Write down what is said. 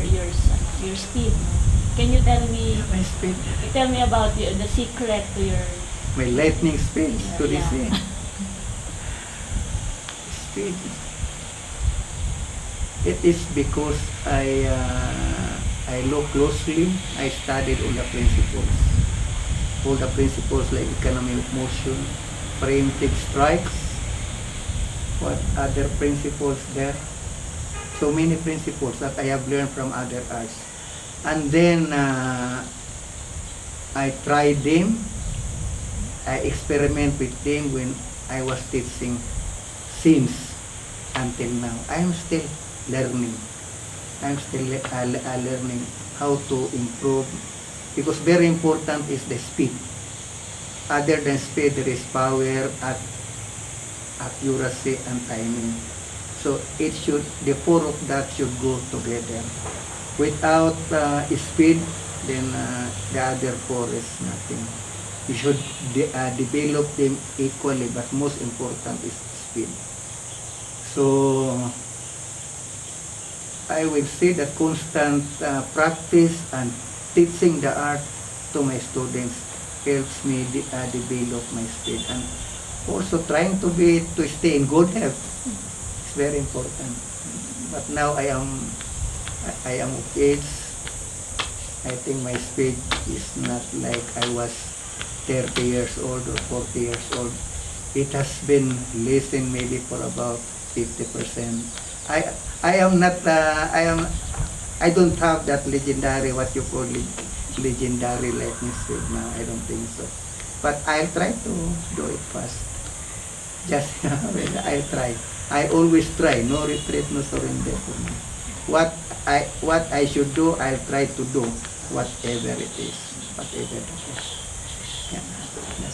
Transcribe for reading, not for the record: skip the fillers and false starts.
your speed. Can you tell me? My speed. Tell me about the secret to your. My lightning speed to this Yeah. speed. It is because I look closely. I studied all the principles. All the principles like economy of motion, preemptive strikes, what other principles there. So many principles that I have learned from other arts. And then I tried them. I experiment with them when I was teaching since until now. I am still learning. I'm still learning how to improve, because very important is the speed. Other than speed, there is power, accuracy, and timing. So the four of that should go together. Without speed, then the other four is nothing. You should develop them equally, but most important is speed. So I will say that constant practice and teaching the art to my students helps me develop my speed, and also trying to stay in good health. It's very important. But now I am of age. I think my speed is not like I was 30 years old or 40 years old. It has been lessened maybe for about 50%. I am not I don't have that legendary, what you call it, legendary lightning speed now. I don't think so. But I'll try to do it fast. Just I'll try. I always try. No retreat, no surrender for me. What I should do, I'll try to do whatever it is. Whatever it is.